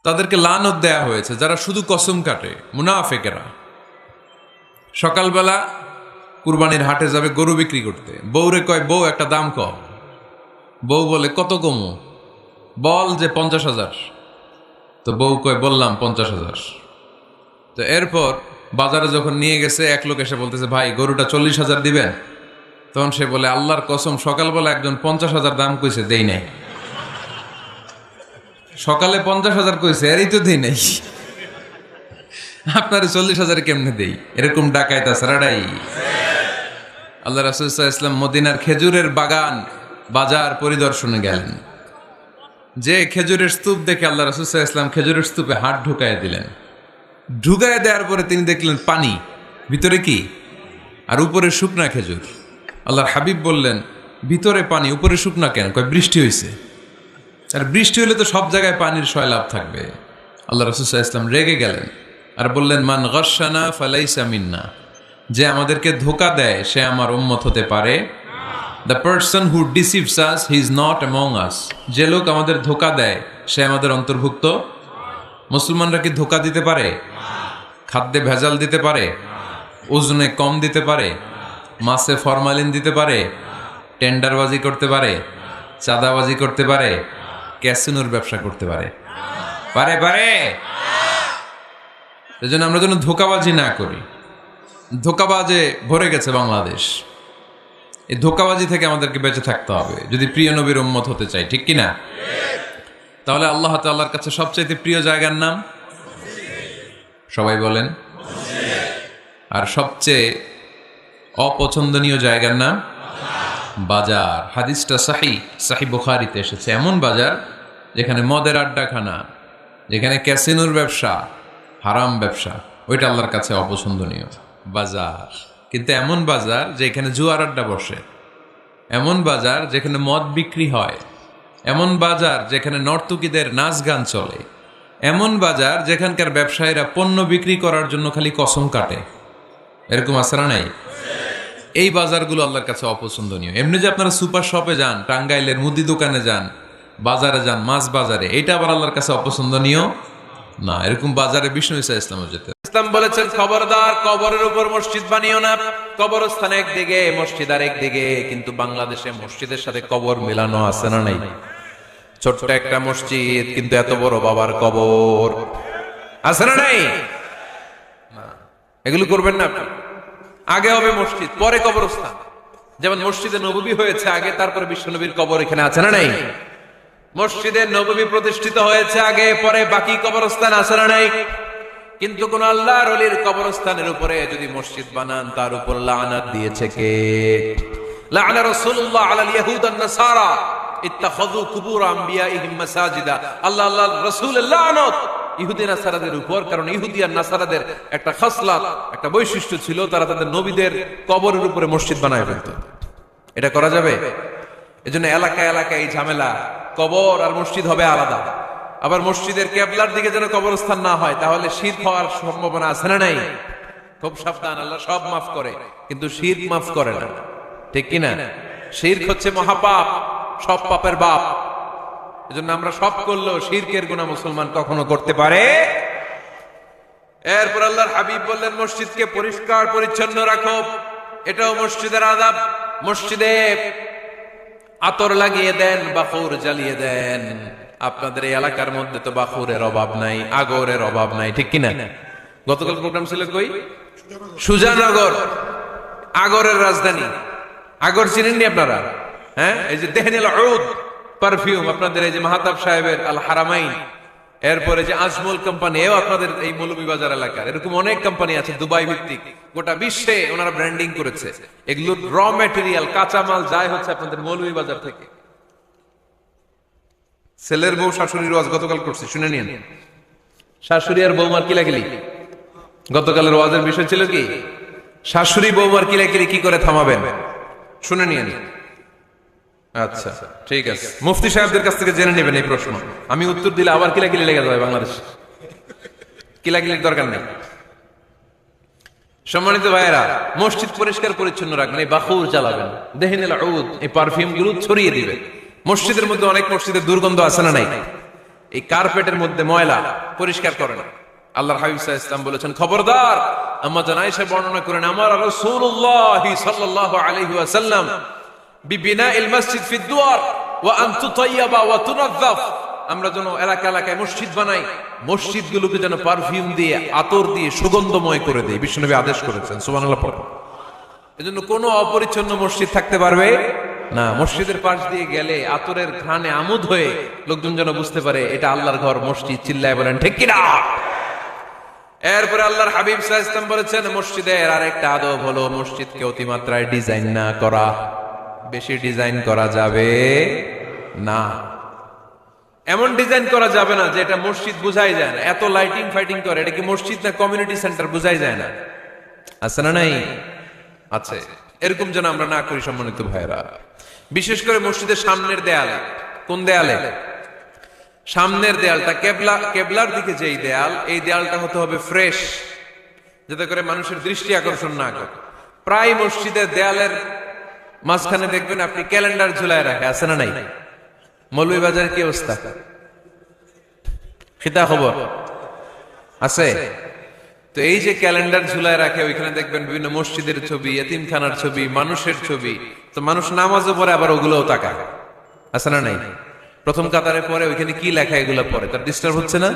তাদেরকে লানত দেয়া হয়েছে যারা শুধু কসম কাটে, মুনাফেকেরা। সকালবেলা কুরবানির হাটে যাবে গরু বিক্রি করতে, বউরে কয়, বউ একটা দাম কম। বউ বলে, কত কমো? বল যে 50,000। তো বউ কয়, বললাম 50,000। তো এরপর বাজারে যখন নিয়ে গেছে, এক লোক এসে বলতেছে, ভাই গরুটা 40,000 দিবেন? তখন সে বলে, আল্লাহর কসম, সকালবেলা একজন 50,000 দাম কইছে, দেই নাই। সকালে 50,000 কইছে, এরই তো দেই নাই, আপনার 40,000 কেমনে দেই? এরকম ডাকাইত আছে রাডাই। আল্লাহ রাসূল সাল্লাল্লাহু আলাইহি ওয়াসাল্লাম মদিনার খেজুরের বাগান বাজার পরিদর্শনে গেলেন। যে খেজুরের স্তূপ দেখে আল্লাহ রাসূল সাল্লাল্লাহু আলাইহি ওয়াসাল্লাম খেজুরের স্তূপে হাত ঢুকায় দিলেন। ঢুকায় দেওয়ার পরে তিনি দেখলেন পানি, ভিতরে কি? আর উপরে শুকনা খেজুর। আল্লাহর হাবিব বললেন, ভিতরে পানি, উপরে শুকনা কেন? কয়, বৃষ্টি হয়েছে। আর বৃষ্টি হলে তো সব জায়গায় পানির সয়লাভ থাকবে। আল্লাহ রাসূল সাল্লাল্লাহু আলাইহি ওয়াসাল্লাম রেগে গেলেন আর বললেন, মান গাশশানা ফালাইসা মিন্না। যে আমাদেরকে ধোঁকা দেয় সে আমার উম্মত হতে পারে। The person who deceives us, he is not among আস। যে লোক আমাদের ধোঁকা দেয় সে আমাদের অন্তর্ভুক্ত। মুসলমানরা কি ধোঁকা দিতে পারে? খাদ্যে ভেজাল দিতে পারে? ওজনে কম দিতে পারে? মাছে ফরমালিন দিতে পারে? টেন্ডারবাজি করতে পারে? চাঁদাবাজি করতে পারে? ক্যাসিনোর ব্যবসা করতে পারে? পারে পারে। এজন্য আমরা যেন ধোঁকাবাজি না করি। ধোঁকাবাজে ভরে গেছে বাংলাদেশ। এই ধোঁকাবাজি থেকে আমাদেরকে বেঁচে থাকতে হবে যদি প্রিয় নবীর উম্মত হতে চাই, ঠিক কিনা? তাহলে আল্লাহ তাআলার কাছে সবচাইতে প্রিয় জায়গার নাম সবাই বলেন। আর সবচেয়ে অপছন্দনীয় জায়গার নাম বাজার। হাদিসটা সহিহ বুখারীতে এসেছে। এমন বাজার যেখানে মদের আড্ডাখানা, যেখানে ক্যাসিনোর ব্যবসা, হারাম ব্যবসা, ওইটা আল্লাহর কাছে অপছন্দনীয় বাজার। কিন্তু এমন বাজার যেখানে জুয়ার আড্ডা বসে, এমন বাজার যেখানে মদ বিক্রি হয়, এমন বাজার যেখানে নর্তকীদের নাচ গান চলে, এমন বাজার যেখানকার ব্যবসায়ীরা পণ্য বিক্রি করার জন্য খালি কসম কাটে, এরকম আছে না নাই? এই বাজারগুলো আল্লাহর কাছে অপছন্দনীয়। এমনি যে আপনারা সুপার শপে যান, টাঙ্গাইলের মুদি দোকানে যান, বাজারে যান, মাছ বাজারে, এটা আবার আল্লাহর কাছে অপছন্দনীয় না। এরকম বাজারে বিষ্ণু ঈসা ইসলামও যেতে। ইসলাম বলেছেন, খবরদার কবরের উপর মসজিদ বানিও না। কবরস্থান একদিকে, মসজিদ আর একদিকে। কিন্তু বাংলাদেশে মসজিদের সাথে কবর মিলানো আছে না নাই? ছোট্ট একটা মসজিদ, কিন্তু এত বড় বাবার কবর আছে না নাই? এগুলো করবেন না। আগে হবে মসজিদ, পরে কবরস্থান। যেমন মসজিদে নববী হয়েছে আগে, তারপরে বিশ্বনবীর কবর এখানে আছে না নাই? মসজিদে নববী প্রতিষ্ঠিত হয়েছে আগে, পরে বাকি কবরস্থান আছে না নাই? কিন্তু কোন আল্লাহর ওলির কবরস্থানের উপরে যদি মসজিদ বানান, তার উপর লানাত দিয়েছে কে? লাআনা রাসূলুল্লাহ আলাল ইয়াহুদ ওয়ান নাসারা ইত্তাখাযু কুবুর আমবিয়াইহিম মাসাজিদা। আল্লাহর রাসূলের লানত ইহুদি নাসারাদের উপর। কারণ ইহুদি আর নাসারাদের একটা খাসলাত, একটা বৈশিষ্ট্য ছিল, তারা তাদের নবীদের কবরের উপরে মসজিদ বানায় ফেলত। এটা করা যাবে? এজন্য এলাকায় এলাকায় এই ঝামেলা। কবর আর মসজিদ হবে আলাদা। আবার মসজিদের কেবলার দিকে যেন কবরস্থান না হয়, তাহলে শিরক হওয়ার সম্ভাবনা আছে না নাই? খুব সাবধান। আল্লাহ সব মাফ করে, কিন্তু শিরক মাফ করে না, ঠিক কিনা? শিরক হচ্ছে মহাপাপ, সব পাপের বাপ। এজন্য আমরা সব করলেও শিরকের গুনাহ মুসলমান কখনো করতে পারে। এরপর আল্লাহর হাবিব বললেন, মসজিদকে পরিষ্কার পরিচ্ছন্ন রাখো। এটাও মসজিদের আদাব। মসজিদে আতর লাগিয়ে দেন, বাখুর জ্বালিয়ে দেন। আপনাদের এই এলাকার মধ্যে তো বাখুরের অভাব নাই, আগরের অভাব নাই, ঠিক কিনা? গতকাল প্রোগ্রাম ছিল কই? সুজানগর, আগরের রাজধানী। আগর চিনেননি আপনারা? হ্যাঁ, এই যে দেহনিল উদ পারফিউম, আপনাদের এই যে মাহতাব সাহেবের আল হারামাইন, এরপরে যে আজমল কোম্পানি, এও আপনাদের এই মৌলভীবাজার এলাকার। এরকম অনেক কোম্পানি আছে দুবাই ভিত্তিক, গোটা বিশ্বে ওনারা ব্র্যান্ডিং করেছে। এগুলোর র ম্যাটেরিয়াল, কাঁচামাল যায় হচ্ছে আপনাদের মৌলভীবাজার থেকে। ছেলের বউ শাশুড়ির ওয়াজ গতকাল করছে, শুনে নিন। শাশুড়ি আর বৌমার কিলাকিলি। গতকালের ওয়াজের বিষয় ছিল কি? শাশুড়ি বৌমার কিলাকিলি কি করে থামাবেন, শুনে নিন। আচ্ছা, ঠিক আছে, মুফতি সাহেবদের কাছ থেকে জেনে নেবেন এই প্রশ্ন। আমি উত্তর দিলে আবার কিলাকিলি লেগে যাবে বাংলাদেশ। কিলাকিলির দরকার নেই। সম্মানিত ভাইয়েরা, মসজিদ পরিষ্কার পরিচ্ছন্ন রাখবেন, এই বাখুর জ্বালাবেন, দেহনিল উদ, এই পারফিউম গুলো ছড়িয়ে দিবেন। মসজিদের মধ্যে অনেক মসজিদের দুর্গন্ধ আছে না নাই? এই কার্পেটের মধ্যে ময়লা পরিষ্কার করে না। আল্লাহর হাবিব সাল্লাল্লাহু আলাইহি ওয়াসাল্লাম বলেছেন, খবরদার। আম্মা জান আয়েশা বর্ণনা করেন, আমার রাসূলুল্লাহ সাল্লাল্লাহু আলাইহি ওয়াসাল্লাম বিবিনাইল মসজিদ ফি দুয়ার ওয়া আন তুতায়্যাবা ওয়া তুনাযযাফ, আমরা যেন এলাকা এলাকায় মসজিদ বানাই, মসজিদগুলোকে যেন পারফিউম দিয়ে আতর দিয়ে সুগন্ধময় করে দেই, বিশ্বনবী আদেশ করেছেন। সুবহানাল্লাহ পড়ো। এজন্য কোনো অপরিচ্ছন্ন মসজিদ থাকতে পারবে না। মসজিদের পাশ দিয়ে গেলে আতরের ঘ্রাণে আমোদ হয়ে লোকজন যেন বুঝতে পারে এটা আল্লাহর ঘর, মসজিদ। চিল্লায় বলেন ঠিক কিনা? এরপরে আল্লাহর হাবিব সাল্লাল্লাহু আলাইহি ওয়াসাল্লাম বলেছেন, মসজিদের আরেকটা আদব হলো মসজিদকে অতিমাত্রায় ডিজাইন না করা। বেশি ডিজাইন করা যাবে না। এমন ডিজাইন করা যাবে না যে এটা মসজিদ বুঝাই যায় না। এত লাইটিং ফাইটিং করে, এটা কি মসজিদ না কমিউনিটি সেন্টার বুঝাই যায় না? আছে না নাই? আছে। এরকম যেন আমরা না করি সম্মানিত ভাইরা। বিশেষ করে মসজিদের সামনের দেয়ালে। কোন দেয়ালে? সামনের দেয়ালটা কেবলার দিকে যেই দেয়াল, এই দেয়ালটা হতে হবে ফ্রেশ, যাতে করে মানুষের দৃষ্টি আকর্ষণ না করে। প্রায় মসজিদের দেয়ালের মাঝখানে দেখবেন আপনি ক্যালেন্ডার ঝুলায় রাখে, আছে না নাই? মৌলভীবাজারের কি অবস্থা? খিতা খবর আছে? তো এই যে ক্যালেন্ডার ঝুলায় রাখে, ওইখানে দেখবেন বিভিন্ন মসজিদের ছবি, এতিমখানার ছবি, মানুষের ছবি। তো মানুষ নামাজও পড়ে, আবার ওগুলোও তাকায়, আছে না নাই? প্রথম কাতারে পরে ওইখানে কি লেখা, এগুলো পরে তার ডিস্টার্ব হচ্ছে না?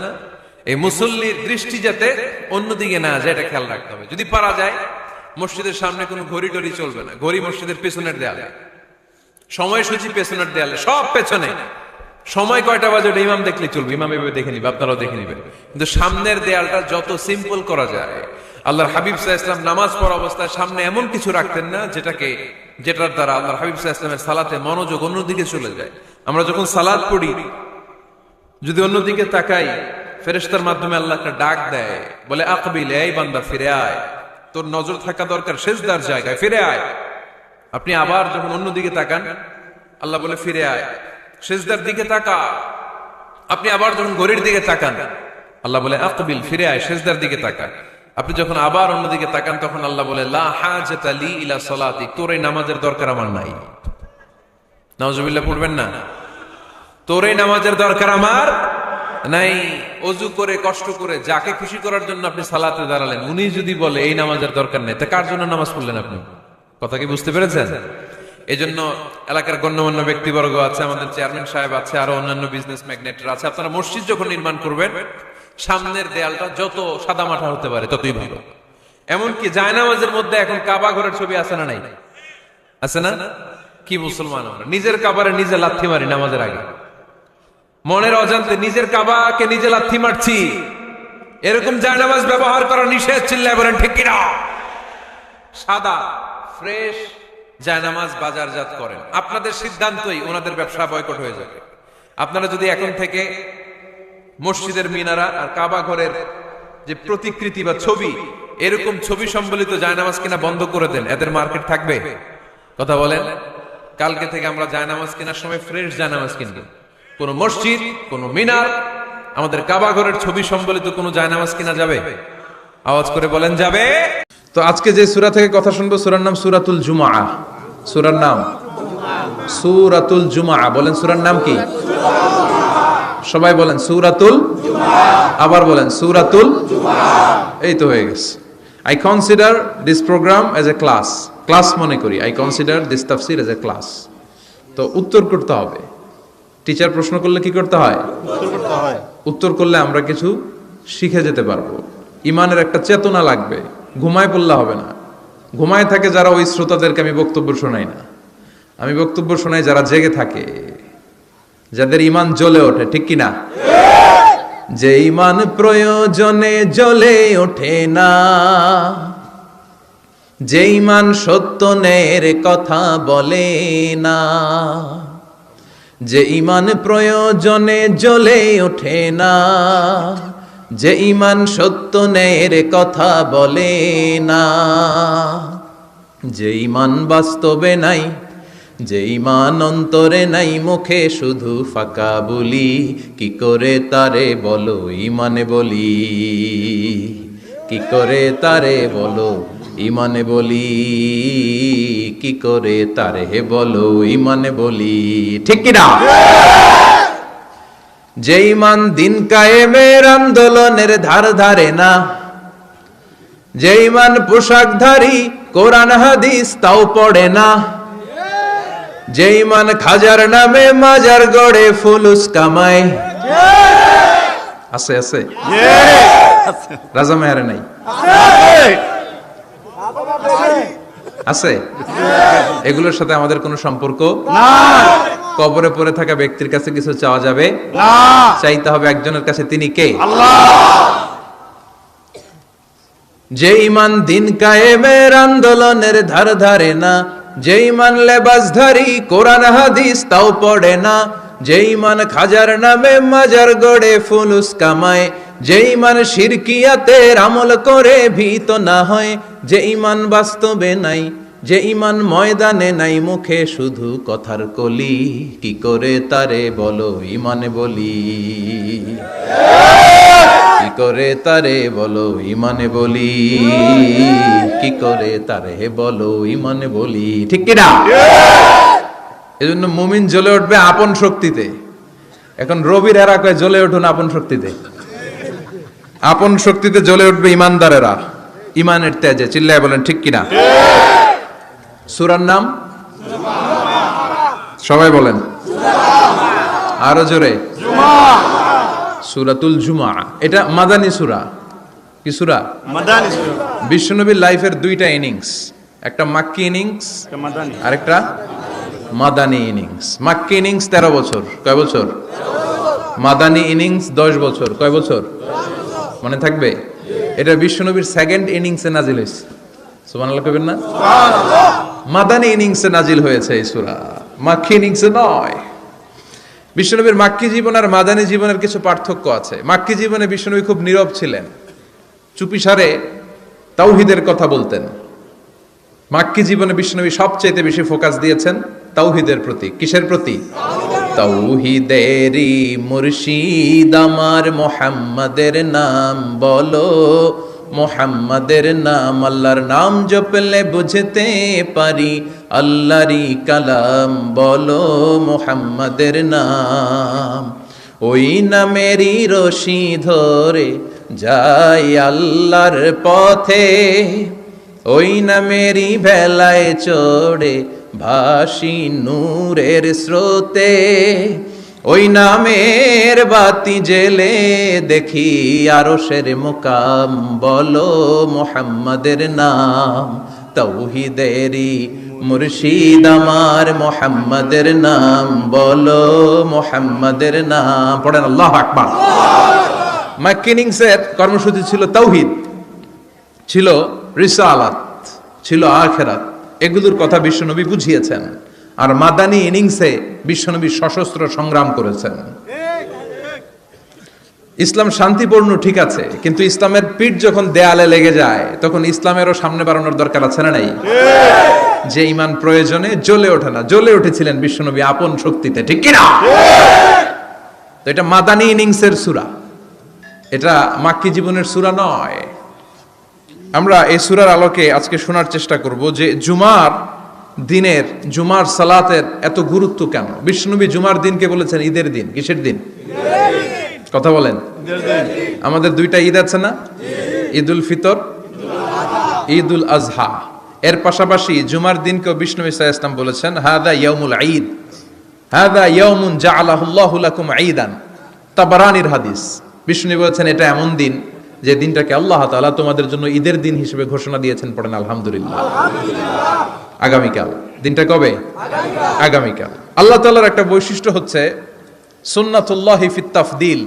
এই মুসল্লির দৃষ্টি যাতে অন্যদিকে না যায়, এটা খেয়াল রাখতে হবে। যদি পারা যায় মসজিদের সামনে কোনো ঘড়ি টড়ি চলবে না। ঘড়ি মসজিদের পেছনের দেয়ালে, সময়সূচি পেছনের দেয়ালে, সব পেছনে। সময় কয়টা বাজে ওটা ইমাম দেখলে চলবে, ইমাম এভাবে দেখে নিবে, আপনারাও দেখে নিবেন। কিন্তু সামনের দেয়ালটা যত সিম্পল করা যায়। আল্লাহর হাবিব সাল্লাল্লাহু আলাইহি ওয়াসাল্লাম নামাজ পড়া অবস্থায় সামনে এমন কিছু রাখতেন না যেটার দ্বারা আল্লাহর হাবিব সাল্লাল্লাহু আলাইহি ওয়াসাল্লামের সালাতে মনোযোগ অন্যদিকে চলে যায়। আমরা যখন সালাত পড়ি, যদি অন্যদিকে তাকাই, ফেরেশতার মাধ্যমে আল্লাহ একটা ডাক দেয়, বলে আকবিল, এই বান্দা ফিরে আয়, তোর নজর থাকা দরকার সিজদার জায়গায়, ফিরে আয়। আপনি আবার যখন অন্যদিকে তাকান, আল্লাহ বলে ফিরে আয়, সিজদার দিকে তাকা। আপনি আবার যখন ঘড়ির দিকে তাকান, আল্লাহ বলে আকবিল, ফিরে আয়, সিজদার দিকে তাকা। আপনি যখন আবার অন্যদিকে তাকান, তখন আল্লাহ বলে লা হাজাতা লি ইলা সালাতি, তোর এই নামাজের দরকার আমার নাই। নাউজুবিল্লাহ পড়বেন না? তোর এই নামাজের দরকার আমার নাই। অজু করে কষ্ট করে যাকে খুশি করার জন্য আপনি সালাতে দাঁড়ালেন, উনি যদি বলে এই নামাজের দরকার নেই, তা কার জন্য নামাজ পড়লেন আপনি? কথা কি বুঝতে পেরেছেন? এই জন্য এলাকার গণ্যমান্য ব্যক্তিবর্গ আছে, আমাদের চেয়ারম্যান সাহেব আছে, আরো অন্যান্য বিজনেস ম্যাগনেটরা আছে। আপনারা মসজিদ যখন নির্মাণ করবেন, সামনের দেয়ালটা যত সাদামাটা হতে পারে ততই ভালো। এমনকি জায়নামাজের মধ্যে এখন কাবা ঘরের ছবি আছে না নাই? আছে না? কি মুসলমান আমরা নিজের কাবারে নিজে লাথি মারি নামাজের আগে, মনের অজান্তে নিজের কাবাকে নিজে লাথি মারছি। এরকম জায়নামাজ ব্যবহার করা নিষেধ। চিল্লায় বলেন ঠিক কিনা? সাদা ফ্রেশ জায়নামাজ বাজারজাত করেন, আপনাদের সিদ্ধান্তই ওনাদের ব্যবসা বয়কট হয়ে যাবে। আপনারা যদি এখন থেকে মসজিদের মিনারা আর কাবা ঘরের যে প্রতিকৃতি বা ছবি, এরকম ছবি সম্বলিত জায়নামাজ কিনা বন্ধ করে দেন, এদের মার্কেট থাকবে? কথা বলেন। কালকে থেকে আমরা জায়নামাজ কেনার সময় ফ্রেশ জায়নামাজ কিনব। কোন মসজিদ, কোন মিনার, আমাদের কাবা ঘরের ছবি সম্বলিত কোন জায়নামাজ কিনা যাবে? আওয়াজ করে বলেন যাবে। তো আজকে যে সূরা থেকে কথা শুনবো, সূরার নাম সূরাতুল জুমআহ। সূরার নাম সূরাতুল জুমআহ। বলেন সূরার নাম কি? সবাই বলেন সূরাতুল জুমআহ। আবার বলেন সূরাতুল জুমআহ। এই তো হয়ে গেছে। I consider this program as a class মনে করি। I consider this tafsir as a class. তো উত্তর করতে হবে। টিচার প্রশ্ন করলে কি করতে হয়? উত্তর করলে আমরা কিছু শিখে যেতে পারবো। ইমানের একটা চেতনা লাগবে। ঘুমায় পড়লে হবে না। ঘুমায় থাকে যারা, ওই শ্রোতাদেরকে আমি বক্তব্য শোনাই না। আমি বক্তব্য শোনাই যারা জেগে থাকে, যাদের ইমান জ্বলে ওঠে। ঠিক কিনা? যে ইমান প্রয়োজনে জ্বলে ওঠে না, যে ইমান সত্য ন্যায়ের কথা বলে না, যে ইমান প্রয়োজনে জ্বলে ওঠে না, যে ইমান সত্য ন্যায়ের কথা বলে না, যে ইমান বাস্তবে নাই, যে ইমান অন্তরে নাই, মুখে শুধু ফাঁকা বলি, কি করে তারে বলো ইমানে বলি, কি করে তারে বলো ইমানে বলি, কি করে তারে বলো ইমানে বলি। ঠিক কিনা? যে ঈমান দিন কায়েমের আন্দোলনের ধার ধারে না, যে ঈমান পোশাকধারী কোরআন হাদিস তাও পড়ে না, যে ঈমান খাজার নামে মাজার গড়ে ফুলুস কামায়। আছে আছে রাজা মেয়ারে নাই আছে, এগুলোর সাথে আমাদের কোনো সম্পর্ক না। কবরে পড়ে থাকা ব্যক্তির কাছে কিছু চাওয়া যাবে না, চাইতে হবে একজনের কাছে, তিনি কে? আল্লাহ। যে ঈমান দিন কায়েমের আন্দোলনের ধার ধারে না, যে ঈমান লেবাসধারী কোরআন হাদিস তাও পড়ে না, যে ঈমান খাজার নামে মাজার গড়ে ফুলুস কামায়, যে ঈমান শিরকিয়াতের আমল করে ভীত না হয়, যে ঈমান বাস্তবে নাই, যে ঈমান ময়দানে নাই, মুখে শুধু কথার কলি, কি করে তারে বলো ঈমানে বলি, কি করে তারে বলো ঈমানে বলি, কি করে তারে বলো ঈমানে বলি, ঠিক কি না? এজন্য মুমিন জ্বলে উঠবে আপন শক্তিতে। এখন রবির এরা কয় জ্বলে উঠুন আপন শক্তিতে। আপন শক্তিতে জ্বলে উঠবে ইমানদারেরা ইমানের তেজে। চিল্লায় বলেন ঠিক কিনা? সূরার নাম সবাই বলেন আরো জোরে, সূরাতুল জুমআ। এটা মাদানী সূরা। কি সূরা? মাদানী সূরা। বিশ্বনবীর লাইফের দুইটা ইনিংস, একটা মাক্কি ইনিংস আর একটা মাদানী ইনিংস। মাক্কি ইনিংস 13 বছর। কয় বছর? মাদানী ইনিংস 10 বছর। কয় বছর? মনে থাকবে? এটা বিশ্বনবীর সেকেন্ড ইনিংসে নাজিল হয়েছে। সুবহানাল্লাহ কইবেন না? সুবহানাল্লাহ। মাদানী ইনিংসে নাজিল হয়েছে এই সূরা, মাক্কি ইনিংসে নয়। বিশ্বনবীর মাক্কি জীবন আর মাদানী জীবনের কিছু পার্থক্য আছে। মাক্কি জীবনে বিশ্বনবী খুব নীরব ছিলেন, চুপিসারে তাওহীদের কথা বলতেন। মাক্কি জীবনে বিশ্বনবী সবচেয়ে বেশি ফোকাস দিয়েছেন তাওহীদের প্রতি। কিসের প্রতি? তাওহীদেরই মুর্শিদ আমার মুহাম্মাদের নাম বলো, মুহাম্মাদের নাম, আল্লাহর নাম জপলে বুঝতে পারি আল্লাহরই কালাম, বলো মুহাম্মাদের নাম। ওই নামেরই রশি ধরে যাই আল্লাহর পথে, ওই নামেরই ভেলায় চড়ে ভাসি নূরের স্রোতে, ওই নামের বাতি জেলে দেখি আরশের মুকাম, বলো মুহাম্মাদের নাম। তাওহীদেরই মুর্শিদ আমার মুহাম্মাদের নাম, বলো মুহাম্মাদের নাম। পড়েন আল্লাহু আকবার। মাক্কি ইনিংসের কর্মসূচি ছিল তাওহীদ, ছিল রিসালাত, ছিল আখিরাত। এগুলোর কথা বিশ্বনবী বুঝিয়েছেন। আর মাদানী ইনিংসে বিশ্বনবী সশস্ত্র সংগ্রাম করেছেন। ইসলাম শান্তিপূর্ণ ঠিক আছে, কিন্তু ইসলামের পিঠ যখন দেয়ালে লেগে যায় তখন ইসলামেরও সামনে বাড়ানোর দরকার আছে না নাই? যে ঈমান প্রয়োজনে জ্বলে ওঠে না, জ্বলে উঠেছিলেন বিশ্বনবী আপন শক্তিতে, ঠিক কি না? তো এটা মাদানী ইনিংসের সূরা, এটা মাক্কি জীবনের সূরা নয়। আমরা এই সূরার আলোকে আজকে শোনার চেষ্টা করব যে জুমার দিনের, জুমার সালাতের এত গুরুত্ব কেন। বিশ্বনবী জুমার দিনকে বলেছেন ঈদের দিন। কিসের দিন? কথা বলেন। আমাদের দুইটা ঈদ আছে না? ঈদুল ফিতর, ঈদুল আজহা। এর পাশাপাশি জুমার দিনকেও বিশ্বনবী সাল্লাল্লাহু আলাইহি ওয়াসাল্লাম বলেছেন হাদা ইয়াউমুল ঈদ, হাদা ইয়াউমুন জাআলাহুল্লাহু লাকুম ঈদান। তাবারানির হাদিস। বিশ্বনবী বলেছেন এটা এমন দিন যে দিনটাকে আল্লাহ তাআলা তোমাদের জন্য ঈদের দিন হিসেবে ঘোষণা দিয়েছেন। পড়েন আলহামদুলিল্লাহ। আগামীকাল। দিনটা কবে? আগামীকাল। আল্লাহ তাআলার একটা বৈশিষ্ট্য হচ্ছে সুন্নাতুল্লাহি ফিত তাফদিল।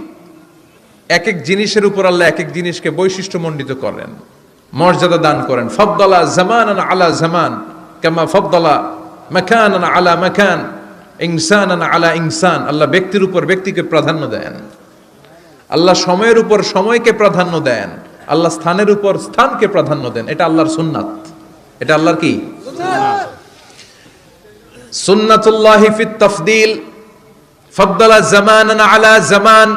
এক এক জিনিসের উপর আল্লাহ এক এক জিনিসকে বৈশিষ্ট্যমণ্ডিত করেন, মর্যাদা দান করেন। ফাদ্দালা জামানান আলা জামান কামা ফাদ্দালা মাকানান আলা মাকান, ইনসানান আলা ইনসান। আল্লাহ ব্যক্তির উপর ব্যক্তিকে প্রাধান্য দেন, আল্লাহ সময়ের উপর সময়কে প্রাধান্য দেন, আল্লাহ স্থানের উপর স্থানকে প্রাধান্য দেন। এটা আল্লাহর সুন্নাত। এটা আল্লাহর কি? সুন্নাতুল্লাহি ফিত তাফদিল। ফাদ্দালা জামানান আলা জামান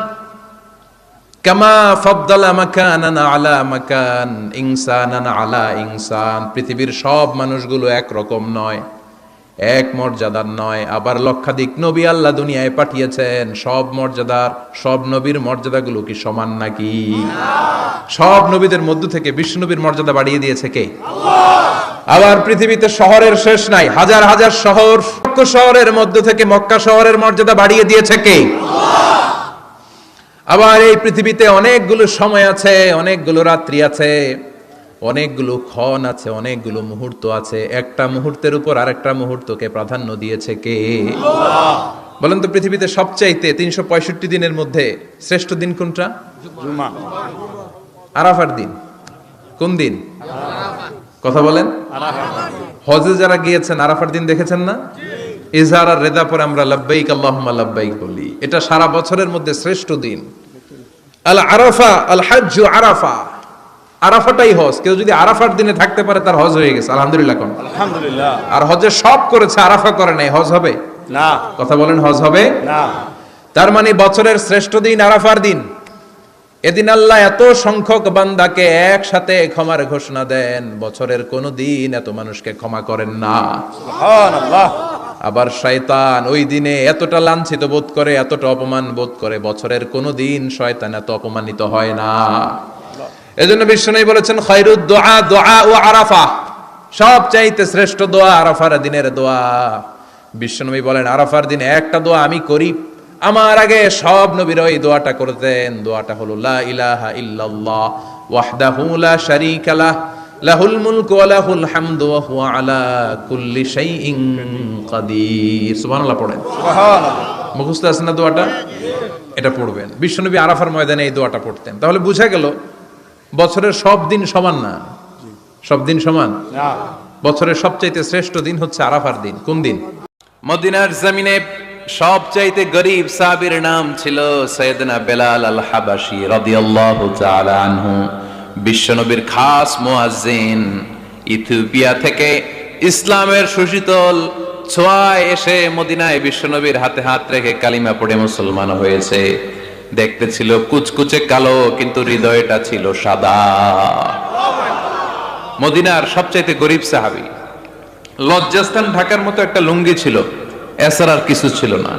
কামা ফাদ্দালা মাকানান আলা মাকান, ইনসানান আলা ইনসান। পৃথিবীর সব মানুষগুলো এক রকম নয়, এক মর্যাদার নয়, আবার লক্ষাধিক নবী আল্লাহ দুনিয়ায় পাঠিয়েছেন। সব মর্যাদার, সব নবীর মর্যাদাগুলো কি সমান নাকি? সব নবীদের মধ্য থেকে বিশ্ব নবীর মর্যাদা বাড়িয়ে দিয়েছে কে? আবার পৃথিবীতে শহরের শেষ নাই, হাজার হাজার শহর, শহরের মধ্য থেকে মক্কা শহরের মর্যাদা বাড়িয়ে দিয়েছে কে? আবার এই পৃথিবীতে অনেকগুলো সময় আছে, অনেকগুলো রাত্রি আছে, অনেকগুলো ক্ষণ আছে, অনেকগুলো মুহূর্ত আছে। একটা মুহূর্তের উপর আরেকটা মুহূর্তকে প্রাধান্য দিয়েছে কে? বলেন তো, পৃথিবীতে সবচাইতে 365 দিনের মধ্যে শ্রেষ্ঠ দিন কোনটা? আরাফার দিন। কোন দিন? কথা বলেন। হজে যারা গিয়েছেন আরাফার দিন দেখেছেন না? ইজহার আর রেদা পরে আমরা লাব্বাইক আল্লাহুম্মা লাব্বাইক বলি। এটা সারা বছরের মধ্যে শ্রেষ্ঠ দিন। আল আরাফা, আল হাজ্জু আরাফা। আরাফাটাই হজ। কেউ যদি আরাফার দিনে থাকতে পারে তার হজ হয়ে গেছে। আলহামদুলিল্লাহ কোন? আলহামদুলিল্লাহ। আর হজে সব করেছে, আরাফা করে নাই, হজ হবে না। কথা বলেন, হজ হবে না। তার মানে বছরের শ্রেষ্ঠ দিন আরাফার দিন। এদিন আল্লাহ এত সংখ্যক বান্দাকে একসাথে ক্ষমার ঘোষণা দেন, বছরের কোন দিন এত মানুষকে ক্ষমা করেন না। সুবহানাল্লাহ। আবার শয়তান ওই দিনে এতটা লাঞ্ছিত বোধ করে, এতটা অপমান বোধ করে, বছরের কোন দিন শয়তান এত অপমানিত হয় না। এজন্য বিশ্বনবী বলেছেন, খায়রুদ দুআ দুআ ও আরাফা। সব চাইতে শ্রেষ্ঠ দোয়া আরাফার দিনের দোয়া। বিশ্বনবী বলেন, আরাফার দিনে একটা দোয়া আমি করি, আমার আগে সব নবীরা এই দোয়াটা করতেন। দোয়াটা হলো লা ইলাহা ইল্লাল্লাহ ওয়াহদাহু লা শারীকা লাহ লাহুল মুলকু ওয়া লাহুল হামদু ওয়া হুয়া আলা কুল্লি শাইইন কাদির। সুবহানাল্লাহ পড়েন। সুবহানাল্লাহ। মুখস্থ আছে না দোয়াটা? এটা পড়বেন। বিশ্বনবী আরাফার ময়দানে এই দোয়াটা পড়তেন। তাহলে বুঝা গেল বছরের সব দিন সমান না। সব দিন সমান না। বছরের সবচাইতে শ্রেষ্ঠ দিন হচ্ছে আরাফার দিন। কোন দিন? মদিনার জমিনে সবচাইতে গরিব সাহাবীর নাম ছিল সাইয়েদনা বেলাল আল হাবাশী রাদিয়াল্লাহু তাআলা আনহু। বিশ্বনবীর খাস মুয়াজ্জিন। ইথিওপিয়া থেকে ইসলামের সুশীতল ছোঁয়ায় এসে মদিনায় বিশ্বনবীর হাতে হাত রেখে কালিমা পড়ে মুসলমান হয়েছে। দেখতে ছিল কুচকুচে কালো, কিন্তু হৃদয়টা ছিল সাদা। মদিনার সবচাইতে গরিব সাহাবী। লজ্জাস্থান ঢাকার মতো একটা লুঙ্গি ছিল, এছাড়া আর কিছু ছিল না।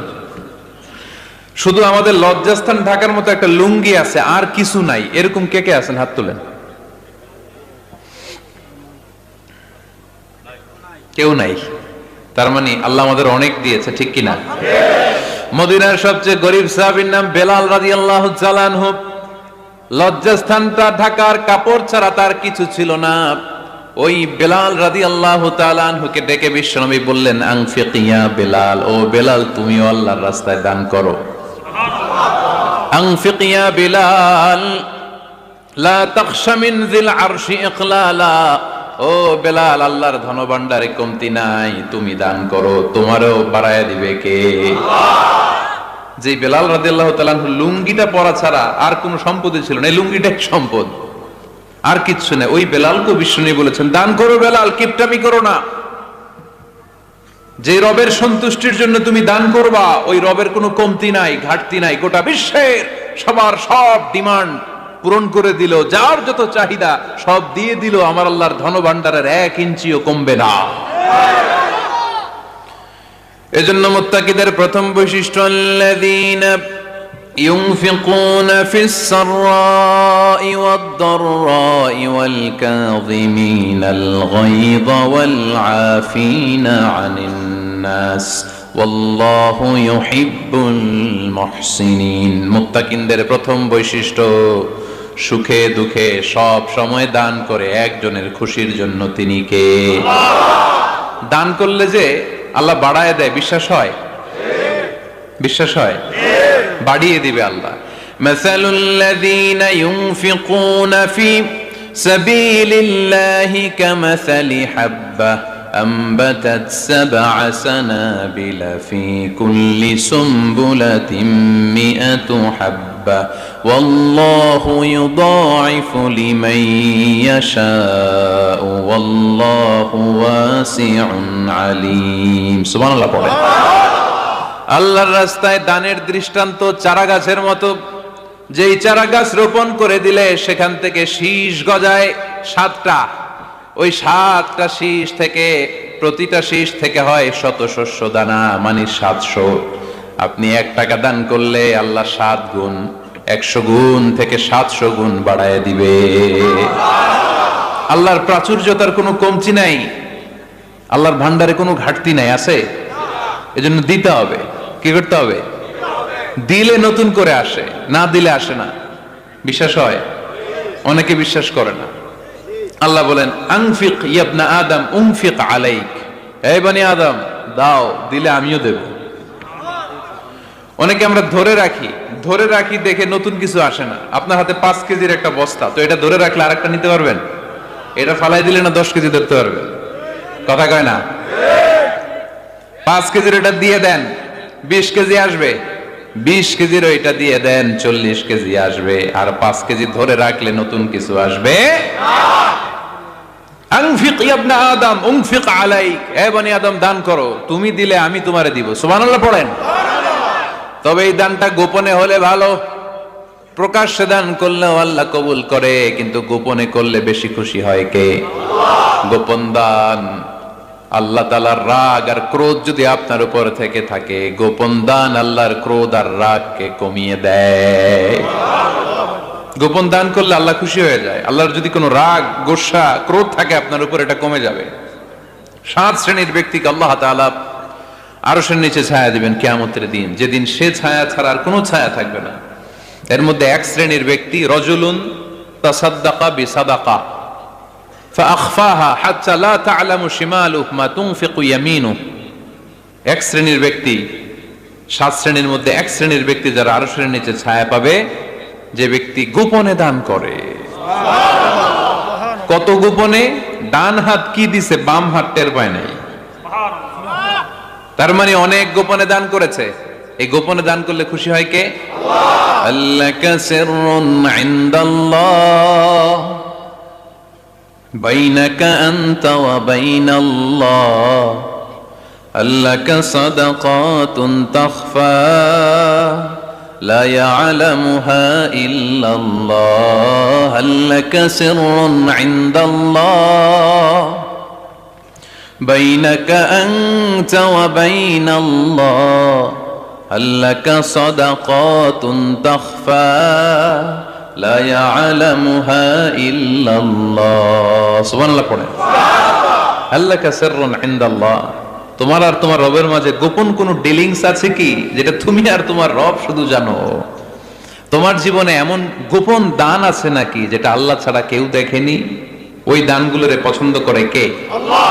শুধু আমাদের লজ্জাস্থান ঢাকার মতো একটা লুঙ্গি আছে, আর কিছু নাই। এরকম কে কে আছেন? হাত তুলেন। কেউ নাই। তার মানে আল্লাহ আমাদের অনেক দিয়েছে, ঠিক কিনা? মদিনার সবচেয়ে গরিব সাহাবীর নাম বেলাল রাদিয়াল্লাহু তাআলা আনহু। লজ্জাস্থানটা ঢাকার কাপড় ছাড়া তার কিছু ছিল না। ওই বেলাল রাদিয়াল্লাহু তাআলা আনহুকে ডেকে বিশ্বনবী বললেন, আনফিক ইয়া বেলাল, ও বেলাল তুমিও আল্লাহর রাস্তায় দান করো। আনফিক ইয়া বেলাল লা তাখশা মিন যিল আরশি ইকলালা। ও বেলাল, আল্লাহর ধনভাণ্ডারে কমতি নাই, তুমি দান করো, তোমারও বাড়ায়া দিবে কে? যে বেলাল রাদিয়াল্লাহু তাআলা আনহু লুঙ্গিটা পরা ছাড়া আর কোনো সম্পদই ছিল না, এই লুঙ্গিটা সম্পদ, আর কিচ্ছু নেই। ওই বেলালকে বিষ্ণু বলেছেন, দান করো বেলাল, কিপটামি করো না। যে রবের সন্তুষ্টির জন্য তুমি দান করবা, ওই রবের কোনো কমতি নাই, ঘাটতি নাই। গোটা বিশ্বের সবার সব ডিমান্ড পূরণ করে দিল, যার যত চাহিদা সব দিয়ে দিল, আমার আল্লাহর ধনভাণ্ডারের 1 ইঞ্চিও কমবে না। এজন্য মুত্তাকিদের প্রথম বৈশিষ্ট্য, আল্লাযীনা ينفقون في السراء والضراء والكاظمين الغيظ والعافين عن الناس والله يحب المحسنين। মুত্তাকিনদের প্রথম বৈশিষ্ট্য, সুখে দুঃখে সব সময় দান করে একজনের খুশির জন্য। তিনি কে? দান করলে যে আল্লাহ বাড়ায় দেয়, বিশ্বাস হয়? বিশ্বাস হয়? বাড়িয়ে দিবে আল্লাহ। মাসালুল লাযীনা ইউনফিকুনা ফি সাবিলিল্লাহি কামাসালি হাব্বা আনবাতাত সাবআ সানাবিলা ফি কুল্লি সুমবুলাতিন মিআতু হাব্বা ওয়াল্লাহু ইউদাঈফু লিমান ইয়াশাউ ওয়াল্লাহু ওয়াসিউন আলীম। সুবহানাল্লাহ পড়ে। আল্লাহর রাস্তায় দানের দৃষ্টান্ত চারা গাছের মতো। যেই চারা গাছ রোপণ করে দিলে সেখান থেকে শীষ গজায় 7টা, ওই 7টা শীষ থেকে প্রতিটা শীষ থেকে হয় শত শস্য দানা, মানে 700। আপনি 1 টাকা দান করলে আল্লাহ 7 গুণ, 100 গুণ থেকে 700 গুণ বাড়ায় দিবে। আল্লাহর প্রাচুর্যতার কোনো কমতি নাই, আল্লাহর ভান্ডারে কোনো ঘাটতি নাই, আছে? এজন্য দিতে হবে। কি করতে হবে? দিলে নতুন করে আসে, না দিলে আসে না। বিশ্বাস হয়? অনেকে বিশ্বাস করে না। আল্লাহ বলেন আনফিক ইয়া আদম উনফিক আলাইক, এই বনি আদম দাও, দিলে আমিও দেব। অনেকে আমরা ধরে রাখি দেখে নতুন কিছু আসে না। আপনার হাতে 5 কেজির একটা বস্তা, তো এটা ধরে রাখলে আরেকটা নিতে পারবেন? এটা ফালাই দিলে না 10 কেজি ধরতে পারবেন? কথা কয় না? 5 কেজির এটা দিয়ে দেন, 20 কেজি আসবে। 20 কেজির ওইটা দিয়ে দেন, 40 কেজি আসবে। আর 5 কেজি ধরে রাখলে নতুন কিছু আসবে। আনফিক ইয়া ইবনা আদম উনফিক আলাইক, হে বনি আদম দান করো, তুমি দিলে আমি তোমারে দিব। সুবহানাল্লাহ পড়েন। তবে এই দানটা গোপনে হলে ভালো। প্রকাশ্যে দান করলেও আল্লাহ কবুল করে, কিন্তু গোপনে করলে বেশি খুশি হয় কে? গোপন দান। আল্লাহ তাআলার রাগ আর ক্রোধ যদি আপনার উপর থেকে থাকে, গোপন দান আল্লাহর ক্রোধ আর রাগকে কমিয়ে দেয়। গোপন দান করলে আল্লাহ খুশি হয়ে যায়। আল্লাহর যদি কোনো রাগ, গোসা, ক্রোধ থাকে আপনার উপর, এটা কমে যাবে। 7 শ্রেণীর ব্যক্তিকে আল্লাহ তাআলা আরশের নিচে ছায়া দিবেন কিয়ামতের দিন, যেদিন সে ছায়া ছাড়া আর কোনো ছায়া থাকবে না। এর মধ্যে 1 শ্রেণীর ব্যক্তি, রজুলুন তাসাদ্দাকা বিসাদাকা ফাআখফাহা হাত্তা লা তা'লামু শিমালুহু মা তুনফিকু ইয়ামিনুহু। 1 শ্রেণীর ব্যক্তি, 7 শ্রেণীর মধ্যে 1 শ্রেণীর ব্যক্তি যারা আরশের নিচে ছায়া পাবে, যে ব্যক্তি গোপনে দান করে। কত গোপনে? ডান হাত কি দিছে, বাম হাত টের পায় নাই। তার মানে অনেক গোপনে দান করেছে। এই গোপনে দান করলে খুশি হয় কে? আল্লাকা সিররুন ইনদাল্লাহ বাইনাকা আনতা ওয়া বাইনাল্লাহ, আল্লাকা সাদাকাতুন তাখফা লা ইয়ালামুহা ইল্লাল্লাহ, আল্লাকা সিররুন ইনদাল্লাহ বাইনাকা আনতা ওয়া বাইনাল্লাহ, আল্লাকা সাদাকাতুন তাখফা লা ইয়ালামুহা ইল্লাল্লাহ। সুবহানাল্লাহ পড়েন। আল্লাকা সিররুন ইনদাল্লাহ, তোমার আর তোমার রবের মাঝে গোপন কোন ডিলিংস আছে কি, যেটা তুমি আর তোমার রব শুধু জানো? তোমার জীবনে এমন গোপন দান আছে নাকি যেটা আল্লাহ ছাড়া কেউ দেখেনি? ওই দানগুলোরে পছন্দ করে কে? আল্লাহ।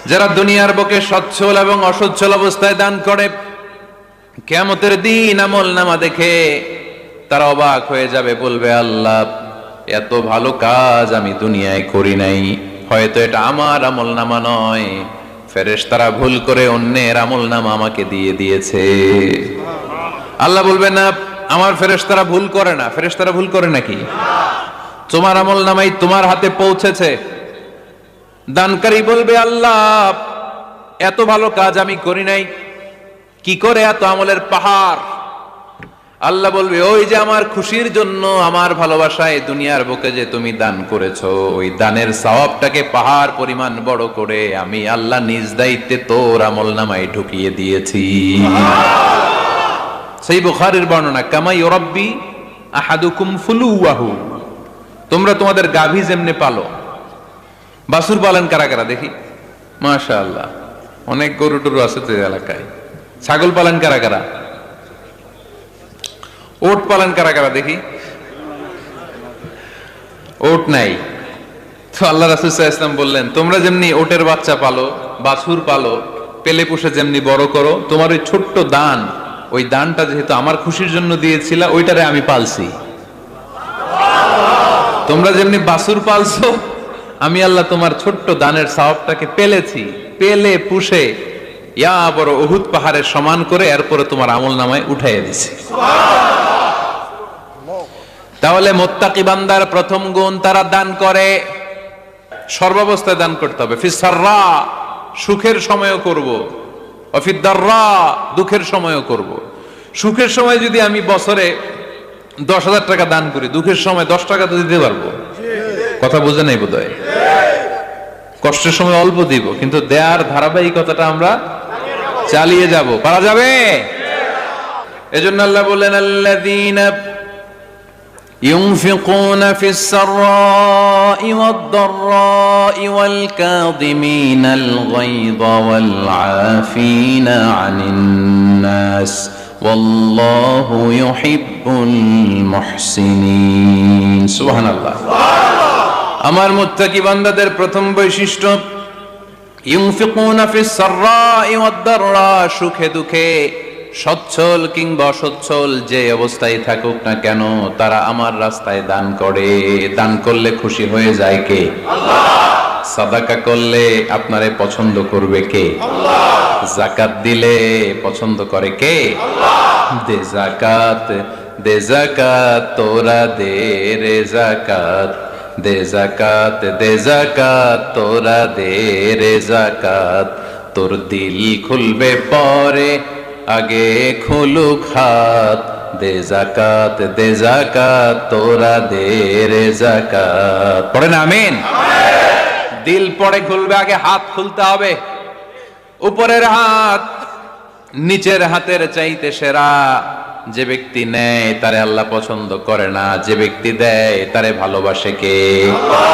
যারা দুনিয়ার বুকে সচ্ছল এবং অসচ্ছল অবস্থায় দান করে, কিয়ামতের দিন আমলনামা দেখে তারা অবাক হয়ে যাবে, বলবে আল্লাহ এত ভালো কাজ আমি দুনিয়ায় করি নাই, হয়তো এটা আমার আমলনামা নয়, ফেরেশতারা ভুল করে অন্যের আমলনামা আমাকে দিয়ে দিয়েছে। আল্লাহ বলবে না, আমার ফেরেশতারা ভুল করে না। ফেরেশতারা ভুল করে নাকি? তোমার আমলনামাই তোমার হাতে পৌঁছেছে। দানকারী বলবে আল্লাহ এত ভালো কাজ আমি করি নাই, কি করে এত আমলের পাহাড়? আল্লাহ বলবে ওই যে আমার খুশির জন্য, আমার ভালোবাসায় দুনিয়ার বুকে যে তুমি দান করেছো, ওই দানের সওয়াবটাকে পাহাড় পরিমাণ বড় করে আমি আল্লাহ নিজ দায়িত্বে তোর আমলনামায় ঢুকিয়ে দিয়েছি। সেই বুখারীর বর্ণনা, কামা ইউরাব্বি আহাদুকুম ফুলুওয়াহু, তোমরা তোমাদের গাভী যেমনে পালো। বাছুর পালন কারা কারা দেখি? মাশাআল্লাহ, অনেক গরু টরু আছে তো এলাকায়। ছাগল পালন কারা কারা? ওট পালন কারা কারা দেখি? ওট নাই তো আল্লাহ রাসূল সাল্লাল্লাহু আলাইহি ওয়াসাল্লাম বললেন, তোমরা যেমনি ওটের বাচ্চা পালো, বাছুর পালো, পেলে পুষে যেমনি বড় করো, তোমার ওই ছোট্ট দান, ওই দানটা যেহেতু আমার খুশির জন্য দিয়েছিলা, ওইটারে আমি পালছি। তোমরা যেমনি বাছুর পালছো, আমি আল্লাহ তোমার ছোট্ট দানের সওয়াবটাকে পেলেছি, পেলে পুষে ইয়া বড় উহুদ পাহাড়ের সমান করে এরপরে তোমার আমলনামায় উঠাইয়া দিছি। তাহলে মুত্তাকি বান্দার প্রথম গুণ, তারা দান করে, সর্বাবস্থায় দান করতে হবে। ফিস সাররা, সুখের সময়ও করব, ওয়া ফিদ দাররা, দুঃখের সময়ও করব। সুখের সময় যদি আমি বছরে 10,000 টাকা দান করি, দুঃখের সময় 10 টাকা তো দিতে পারবো। কথা বুঝে নাই বোধহয়? কষ্টের সময় অল্প দিব, কিন্তু দেয়ার ধারাবাহিকতাটা আমরা চালিয়ে যাব। পারা যাবে? এজন্য আল্লাহ বললেন, আল্লাযীনা ينفقون في السراء والضراء والكاظمين الغيظ والعافين عن الناس والله يحب المحسنين سبحان الله আমার মুত্তাকি বান্দাদের প্রথম বৈশিষ্ট্য ইউনফিকুনা ফিস সাররাই ওয়াদ দাররা, সুখে দুঃখে সচ্ছল কিংবা অসচ্ছল যে অবস্থায় থাকুক না কেন তারা আমার রাস্তায় দান করে। দান করলে খুশি হয়ে যায় কে? আল্লাহ। সাদাকা করলে আপনারে পছন্দ করবে কে? আল্লাহ। যাকাত দিলে পছন্দ করে কে? আল্লাহ। দে যাকাত, দে যাকাত তোরা দে রে যাকাত, দে যাকাত, দে যাকাত তোরা দে রে যাকাত, তোর দিল খুলবে পরে আগে খুলুক হাত, দে যাকাত, দে যাকাত তোরা দে রে যাকাত। পড়েন আমিন। দিল পরে খুলবে, আগে হাত খুলতে হবে। উপরের হাত নিচের হাতের চাইতে সেরা। যে ব্যক্তি নেয় তারে আল্লাহ পছন্দ করে না, যে ব্যক্তি দেয় তারে ভালোবাসে কে? আল্লাহ।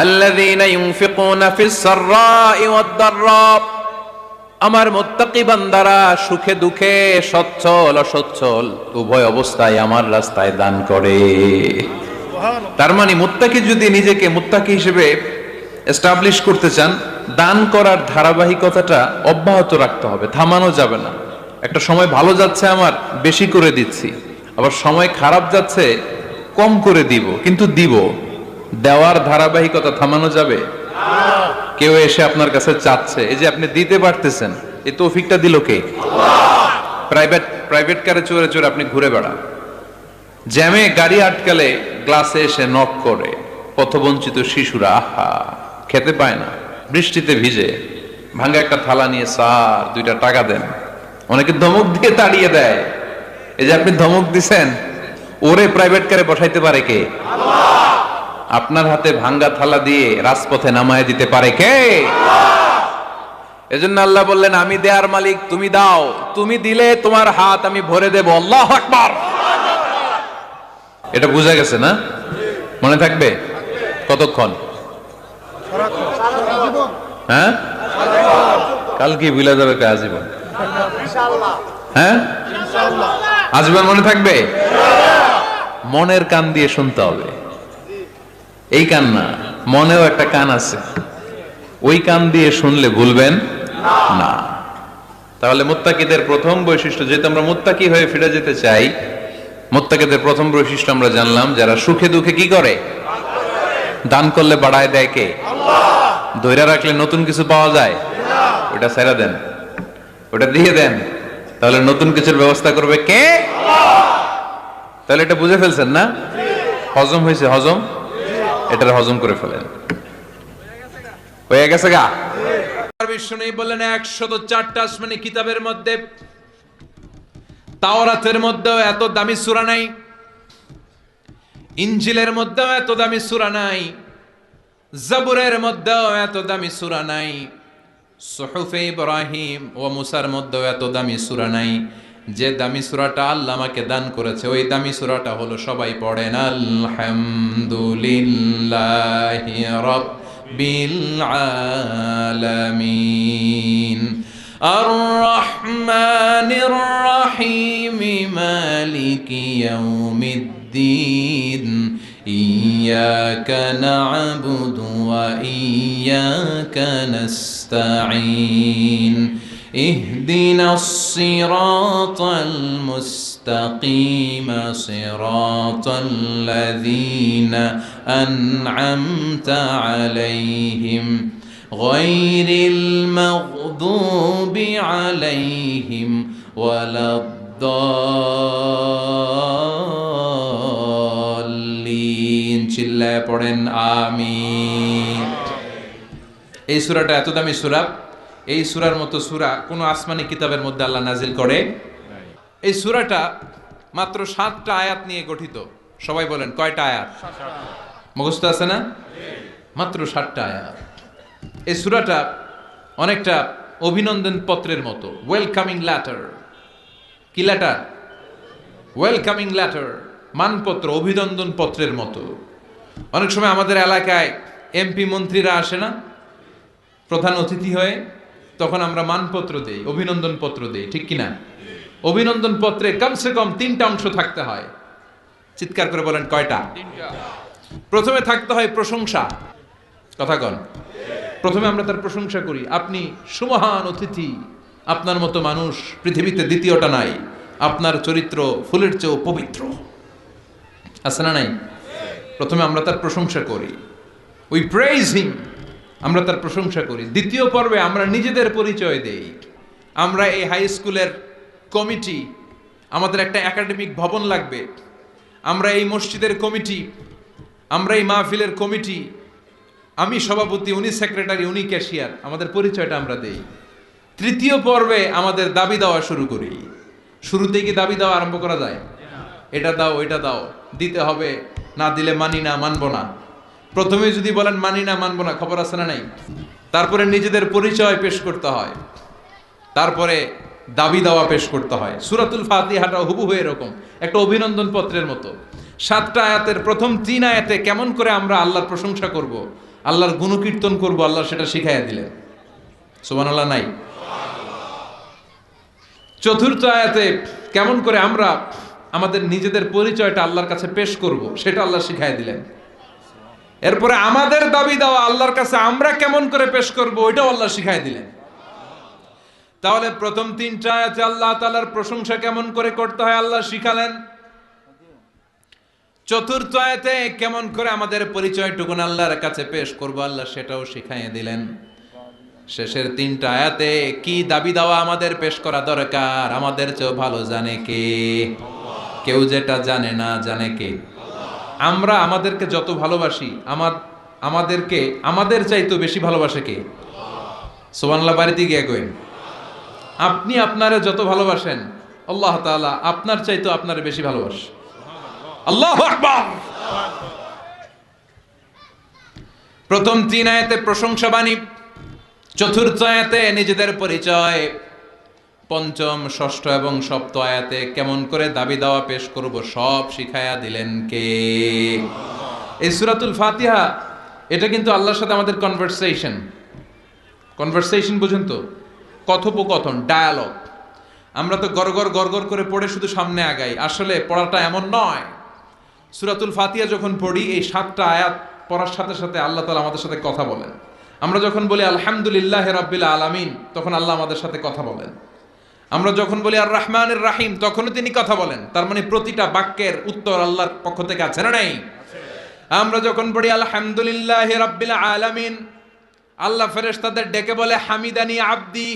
আল্লাযীনা ইউনফিকুনা ফিস সাররাই ওয়াদ দাররা, আমার মুত্তাকি বান্দারা সুখে দুঃখে সচ্ছল অসচ্ছল উভয় অবস্থায় আমার রাস্তায় দান করে। তার মানে মুত্তাকি যদি নিজেকে মুত্তাকি হিসেবে এস্টাবলিশ করতে চান, দান করার ধারাবাহিকতাটা অব্যাহত রাখতে হবে, থামানো যাবে না। একটা সময় ভালো যাচ্ছে আমার, বেশি করে দিচ্ছি, আবার সময় খারাপ যাচ্ছে, কম করে দিব, কিন্তু দিব। দেওয়ার ধারাবাহিকতা থামানো যাবে? কেউ এসে আপনার কাছে চাচ্ছে, এই যে আপনি দিতে পারতেছেন, এই তৌফিকটা দিল কে? প্রাইভেট কারে চড়ে চড়ে আপনি ঘুরে বেড়ান, জ্যামে গাড়ি আটকালে গ্লাসে এসে নক করে, পথবঞ্চিত শিশুরা আহা খেতে পায় না, বৃষ্টিতে ভিজে ভাঙ্গা একটা থালা নিয়ে স্যার 2টা টাকা দেন। অনেকে ধমক দিয়ে তাড়িয়ে দেয়। এই যে আপনি ধমক দিছেন, ওরে প্রাইভেট কারে বসাইতে পারে কে? আপনার হাতে ভাঙ্গা থালা দিয়ে রাজপথে নামায় দিতে পারে কে? এজন্য আল্লাহ বললেন, আমি দেয়ার মালিক, তুমি দাও, তুমি দিলে তোমার হাত আমি ভরে দেব। আল্লাহু আকবার। এটা বুঝা গেছে না? মনে থাকবে কতক্ষণ? হ্যাঁ, কাল কি ভুলে যাবে কে? আজীবন। হ্যাঁ, আজীবন মনে থাকবে। মনের কান দিয়ে শুনতে হবে। এই কান না, মনেও একটা কান আছে, ওই কান দিয়ে শুনলে ভুলবেন না। তাহলে মুত্তাকিদের প্রথম বৈশিষ্ট্য, যেহেতু আমরা মুত্তাকি হয়ে ফিরে যেতে চাই, মুত্তাকিদের প্রথম বৈশিষ্ট্য আমরা জানলাম, যারা সুখে দুঃখে কি করে? দান করলে বাড়ায় দেয় কে? আল্লাহ। ধৈর্য রাখলে নতুন কিছু পাওয়া যায়? ওটা ছেড়ে দেন, ওটা দিয়ে দেন, তাহলে নতুন কিছুর ব্যবস্থা করবে কে? আল্লাহ। তাহলে এটা বুঝে ফেলছেন না? হজম হয়েছে? হজম, এটার হজম করে ফেলেন। হয়ে গেছে গা? বিষ্ণু বললেন 104টা আসমানি কিতাবের মধ্যে তাওরাতের মধ্যেও এত দামি সূরা নাই, ইনজিলের মধ্যেও এত দামি সূরা নাই, জাবুরের মধ্যেও এত দামি সূরা নাই, সুহুফে ইব্রাহিম ও মুসার মধ্যেও এত দামি সূরা নাই। যে দামি সূরাটা আল্লাহ আমাকে দান করেছে, ওই দামি সূরাটা হলো, সবাই পড়েন, আলহামদুলিল্লাহি রাব্বিল আলামিন আর রহমানির রহিম মালিকি ইয়াউমিদ্দিন ইয়্যাকা না'বুদু ওয়া ইয়্যাকা নাস্তাঈন اهدنا الصراط المستقيم صراط الذين أنعمت عليهم غير المغضوب عليهم ولا الضالين চিল্লায়ে পড়েন আমিন। এই সূরাটা এত দামি সূরা, এই সূরার মতো সূরা কোন আসমানি কিতাবের মধ্যে আল্লাহ নাজিল করে। এই সূরাটা মাত্র 7টা আয়াত নিয়ে গঠিত। সবাই বলেন কয়টা আয়াত? মুখস্থ আছে না? মাত্র 7টা আয়াত। এই সূরাটা অনেকটা অভিনন্দন পত্রের মতো, ওয়েলকামিং লেটার। কি লেটার? ওয়েলকামিং লেটার, মানপত্র, অভিনন্দন পত্রের মতো। অনেক সময় আমাদের এলাকায় এমপি মন্ত্রীরা আসে না প্রধান অতিথি হয়ে, তখন আমরা মানপত্র দেই, অভিনন্দন পত্র দেই, ঠিক কিনা? অভিনন্দন পত্রে কমসে কম 3টা অংশ থাকতে হয়। চিৎকার করে বলেন কয়টা? প্রথমে থাকতে হয় প্রশংসা। কথা কন। প্রথমে আমরা তার প্রশংসা করি, আপনি সুমহান অতিথি, আপনার মতো মানুষ পৃথিবীতে দ্বিতীয়টা নাই, আপনার চরিত্র ফুলের চেয়েও পবিত্র। আছে না নাই? প্রথমে আমরা তার প্রশংসা করি, উই প্রেইজ হিম, আমরা তার প্রশংসা করি। দ্বিতীয় পর্বে আমরা নিজেদের পরিচয় দেই। আমরা এই হাই স্কুলের কমিটি, আমাদের একটা একাডেমিক ভবন লাগবে, আমরা এই মসজিদের কমিটি, আমরা এই মাহফিলের কমিটি, আমি সভাপতি, উনি সেক্রেটারি, উনি ক্যাশিয়ার, আমাদের পরিচয়টা আমরা দেই। তৃতীয় পর্বে আমাদের দাবি দেওয়া শুরু করি। শুরুতেই কি দাবি দেওয়া আরম্ভ করা যায়? এটা দাও, এটা দাও, দিতে হবে, না দিলে মানি না, মানবো না। প্রথমে যদি বলেন মানি না, মানবো না, খবর আছে না নাই? তারপরে নিজেদের পরিচয় পেশ করতে হয়, তারপরে দাবি দেওয়া পেশ করতে হয়। সূরাতুল ফাতিহাটা হুবহু এরকম একটা অভিনন্দন পত্রের মতো। 7টা আয়াতের প্রথম 3 আয়াতে কেমন করে আমরা আল্লাহর প্রশংসা করব, আল্লাহর গুণকীর্তন করব, আল্লাহ সেটা শিখাইয়া দিলেন। সুবহানাল্লাহ নাই? চতুর্থ আয়াতে কেমন করে আমরা আমাদের নিজেদের পরিচয়টা আল্লাহর কাছে পেশ করব, সেটা আল্লাহ শিখাইয়া দিলেন। এরপরে আমাদের দাবি দেওয়া আল্লাহর কাছে আমরা কেমন করে পেশ করব, ওইটাও আল্লাহ শিখাইয়া দিলেন। তাহলে প্রথম 3টা আয়াতে আল্লাহ তাআলার প্রশংসা কেমন করে করতে হয় আল্লাহ শিখালেন। চতুর্থ আয়াতে কেমন করে আমাদের পরিচয়টুকুন আল্লাহর কাছে পেশ করব, আল্লাহ সেটাও শিখাইয়ে দিলেন। শেষের 3টা আয়াতে কি দাবি দেওয়া আমাদের পেশ করা দরকার, আমাদের চেয়েও ভালো জানে কে? কেউ যেটা জানে না, জানে কে? আমরা আমাদেরকে যত ভালোবাসি, আমাদেরকে আমাদের চাইতে বেশি ভালোবাসে কে? সুবহানাল্লাহ, বাড়িতে গিয়ে কইন। আপনি আপনারে যত ভালোবাসেন, আল্লাহ তাআলা আপনার চাইতে আপনারে বেশি ভালোবাসে। আল্লাহু আকবার। প্রথম 3 আয়াতে প্রশংসা বাণী, চতুর্থ আয়াতে নিজেদের পরিচয়, পঞ্চম, ষষ্ঠ এবং সপ্তম আয়াতে কেমন করে দাবি দাওয়া পেশ করব সব শিখায়া দিলেন কে? এই সূরাতুল ফাতিহা, এটা কিন্তু আল্লাহর সাথে আমাদের কনভারসেশন বুঝেন তো, কথোপকথন, ডায়ালগ। আমরা তো গড়গড় গড়গড় করে পড়ে শুধু সামনে আগাই, আসলে পড়াটা এমন নয়। সূরাতুল ফাতিহা যখন পড়ি, এই 7টা আয়াত পড়ার সাথে সাথে আল্লাহ তাআলা আমাদের সাথে কথা বলেন। আমরা যখন বলি আলহামদুলিল্লাহি রাব্বিল আলামিন, তখন আল্লাহ আমাদের সাথে কথা বলেন। আমরা যখন বলি আর রহমানির রাহিম, তখনও তিনি কথা বলেন। তার মানে প্রতিটা বাক্যের উত্তর আল্লাহর পক্ষ থেকে আছে না নাই? আমরা যখন পড়ি আলহামদুলিল্লাহি রাব্বিল আলামিন, আল্লাহ ফেরেশতাদের ডেকে বলে হামিদানি আব্দি,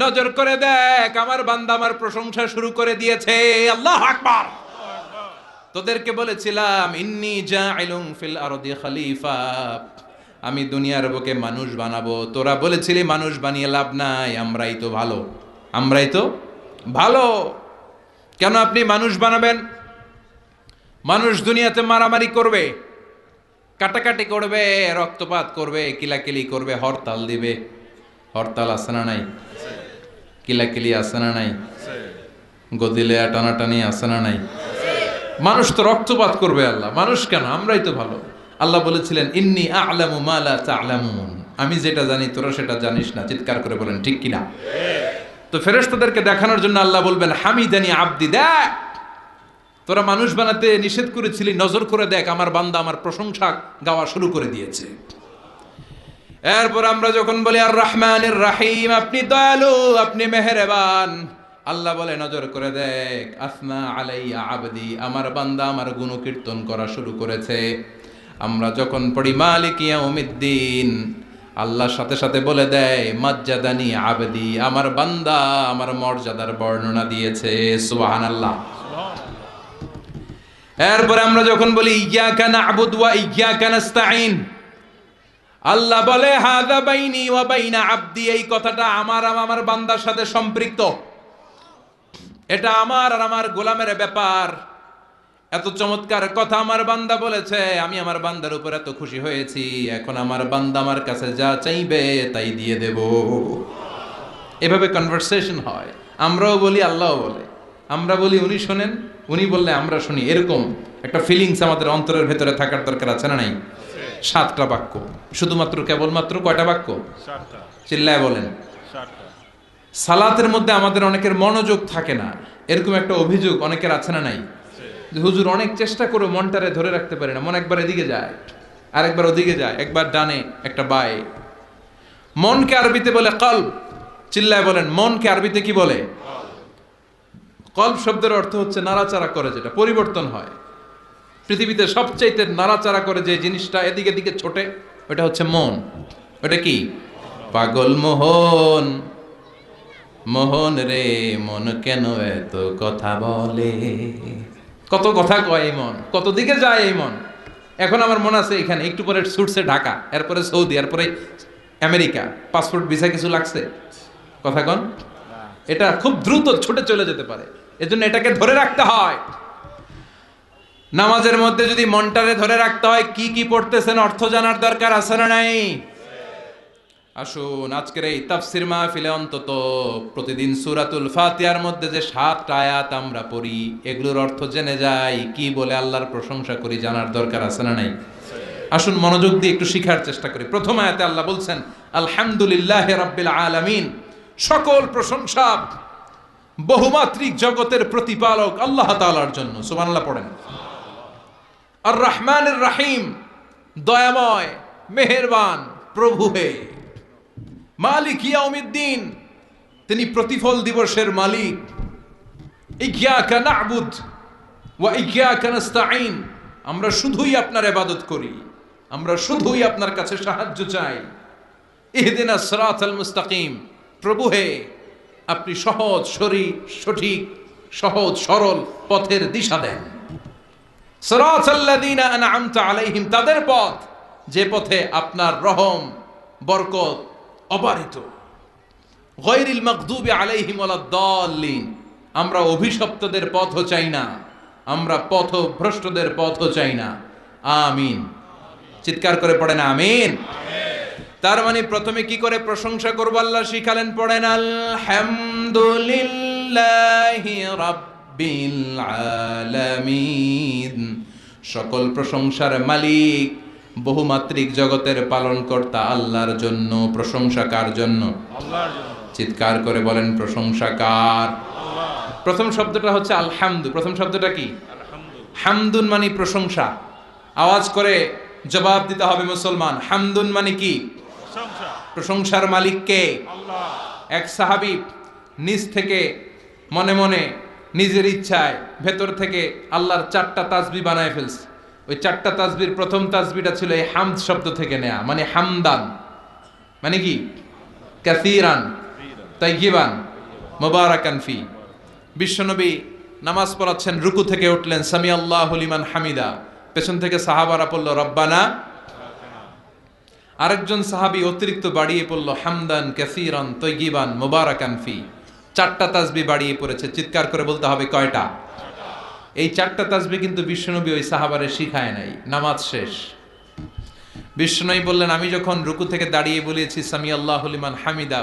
নজর করে দেখ আমার বান্দা আমার প্রশংসা শুরু করে দিয়েছে। আল্লাহু আকবার। তোদেরকে বলেছিলাম ইন্নী জাইলুন ফিল আরদি খলিফা, আমি দুনিয়ার বুকে মানুষ বানাবো। তোরা বলেছিলি মানুষ বানিয়ে লাভ নাই, আমরাই তো ভালো, আমরাই তো ভালো। কেন আপনি মানুষ বানাবেন? মানুষ দুনিয়াতে মারামারি করবে, কাটাকাটি করবে, রক্তপাত করবে, কিলাকিলি করবে, হরতাল দিবে। হরতাল আছে না নাই? কিলাকিলি আছে না নাই? গদিলে টানাটানি আছে না নাই? মানুষ তো রক্তপাত করবে। আল্লাহ মানুষ কেন? আমরাই তো ভালো। আল্লাহ বলেছিলেন ইন্নী আ'লামু মা লা তা'লামুন, আমি যেটা জানি তোরা সেটা জানিস না। চিৎকার করে বলেন ঠিক কিনা? তো ফেরেশতাদেরকে দেখানোর জন্য আল্লাহ বলবেন হামিদানি আব্দি, দেখ তোরা মানুষ বানাতে নিষেধ করেছিলি, নজর করে দেখ আমার বান্দা আমার প্রশংসা গাওয়া শুরু করে দিয়েছে। এরপর আমরা যখন বলি আর রহমানির রাহিম, আপনি দয়ালু, আপনি মেহেরবান, আল্লাহ বলে নজর করে দেখ আসনা আলাইয়া আবদি, আমার বান্দা আমার গুণকীর্তন করা শুরু করেছে। আমরা যখন পড়ি মালিক ইয়াউমিদ্দিন, আল্লাহর সাথে সাথে বলে দেয় মাজ্জাদানি আবদি, আমার বান্দা আমার মর্যাদার বর্ণনা দিয়েছে। সুবহানাল্লাহ। এরপরে আমরা যখন বলি ইয়াকা না'বুদু ওয়া ইয়াকা নাস্তাঈন, আল্লাহ বলে হাযা বাইনি ওয়া বাইনা আবদি, এই কথাটা আমার বান্দার সাথে সম্পৃক্ত, এটা আমার আর আমার গোলামের ব্যাপার। এত চমৎকার কথা আমার বান্দা বলেছে, আমি আমার বান্দার উপর এত খুশি হয়েছি, এখন আমার বান্দা আমার কাছে যা চাইবে তাই দিয়ে দেব। এভাবে কনভারসেশন হয়। আমরাও বলি, আল্লাহও বলে। আমরা বলি উনি শোনেন, উনি বললে আমরা শুনি। এরকম একটা ফিলিংস আমাদের অন্তরের ভেতরে থাকার দরকার আছে না নাই? 7টা বাক্য, শুধুমাত্র কেবলমাত্র কয়টা বাক্য? চিল্লায় বলেন। সালাতের মধ্যে আমাদের অনেকের মনোযোগ থাকে না, এরকম একটা অভিযোগ অনেকের আছে না নাই? যে হুজুর অনেক চেষ্টা করে মনটারে ধরে রাখতে পারে না, মন একবার এদিকে যায় আরেকবার ওদিকে যায়, একবার ডানে একটা বায়ে। মনকে আরবিতে বলে কলব। চিল্লায় বলেন, মনকে আরবিতে কি বলে? কলব শব্দের অর্থ হচ্ছে নাড়াচাড়া করে, যেটা পরিবর্তন হয়। পৃথিবীতে সবচাইতে নাড়াচাড়া করে যে জিনিসটা এদিকে দিকে ছোটে, ওটা হচ্ছে মন। ওটা কি? পাগল মোহন, মোহন রে মন কেন এত কথা বলে। কত কথা কয় এই মন, কত দিকে যায় এই মন। এখন আমার মন আছে এখানে, একটু পরে ছুটছে ঢাকা, এরপরে সৌদি, এরপরে আমেরিকা। পাসপোর্ট ভিসা কিছু লাগছে? কথা কন। এটা খুব দ্রুত ছুটে চলে যেতে পারে, এজন্য এটাকে ধরে রাখতে হয়। নামাজের মধ্যে যদি মনটারে ধরে রাখতে হয়, কি কি পড়তেছেন অর্থ জানার দরকার আছে না নাই? আসুন আজকের এই তাফসির মাহফিলে অন্তত প্রতিদিন সূরাতুল ফাতিহার মধ্যে যে 7টা আয়াত আমরা পড়ি, এগুলোর অর্থ জেনে যাই, কি বলে আল্লাহর প্রশংসা করি, জানার দরকার আছে না নাই? আসুন মনোযোগ দিয়ে একটু শিখার চেষ্টা করি। প্রথম আয়াতে আল্লাহ বলছেন আলহামদুলিল্লাহি রাব্বিল আলামিন, সকল প্রশংসা বহুমাত্রিক জগতের প্রতিপালক আল্লাহ তাআলার জন্য। সুবহানাল্লাহ পড়েন। আর রহমানির রহিম, দয়াময় মেহেরবান প্রভু হে। মালিক ইয়াউমিদ্দিন, তিনি প্রতিফল দিবসের মালিক। ইয়্যাকা না'বুদ ওয়া ইয়্যাকা নাস্তাঈন, আমরা শুধুই আপনার ইবাদত করি, আমরা শুধুই আপনার কাছে সাহায্য চাই। ইহদিনাস সিরাতাল মুস্তাকিম, প্রভু হে আপনি সহজ সঠিক সহজ সরল পথের দিশা দেন। সিরাতাল্লাযীনা আন'আমতা আলাইহিম, তাদের পথ যে পথে আপনার রহম বরকত অবারিত। গায়রিল মাগদুবি আলাইহিম ওয়ালাদ-দাল্লিন, আমরা অভিশপ্তদের পথও চাই না, আমরা পথভ্রষ্টদের পথও চাই না। আমিন। চিৎকার করে পড়েন আমিন। তার মানে প্রথমে কি করে প্রশংসা করব আল্লাহ শিখালেন, পড়েন আলহামদুলিল্লাহি রাব্বিল আলামিন। সকল প্রশংসার মালিক, বহুমাত্রিক জগতের পালনকর্তা আল্লাহর জন্য। প্রশংসা কার জন্য? আল্লাহর জন্য। চিৎকার করে বলেন প্রশংসা কার? আল্লাহ। প্রথম শব্দটা হচ্ছে আলহামদু। প্রথম শব্দটা কি? হামদুন মানে প্রশংসা। আওয়াজ করে জবাব দিতে হবে মুসলমান, হামদুন মানে কি? প্রশংসার মালিক কে? আল্লাহ। এক সাহাবী নিজ থেকে মনে মনে নিজের ইচ্ছায় ভেতর থেকে আল্লাহর 4টা তাসবিহ বানায় ফেলছে। ওই 4টা তাসবির প্রথম তাসবিহটা ছিল এই হামদ শব্দ থেকে নেয়া, মানে হামদান মানে কি? কাসীরান তাইয়িবান মুবারাকান ফি। বিশ্বনবী নামাজ পড়াচ্ছেন, রুকু থেকে উঠলেন, সামি আল্লাহু লিমান হামিদা। পেছন থেকে সাহাবারা পড়ল রব্বানা। আরেকজন সাহাবী অতিরিক্ত বাড়িয়ে পড়ল হামদান কাসীরান তাইয়িবান মুবারাকান ফি। 4টা তাসবিহ বাড়িয়ে পড়েছে। চিৎকার করে বলতে হবে কয়টা? এই 4টা তাসবিহ কিন্তু বিশ্বনবী ওই সাহাবারে শিখায় নাই। নামাজ শেষ, বিশ্বনবী বললেন, আমি যখন রুকু থেকে দাঁড়িয়ে বলেছি সামি আল্লাহু লিমান হামিদা,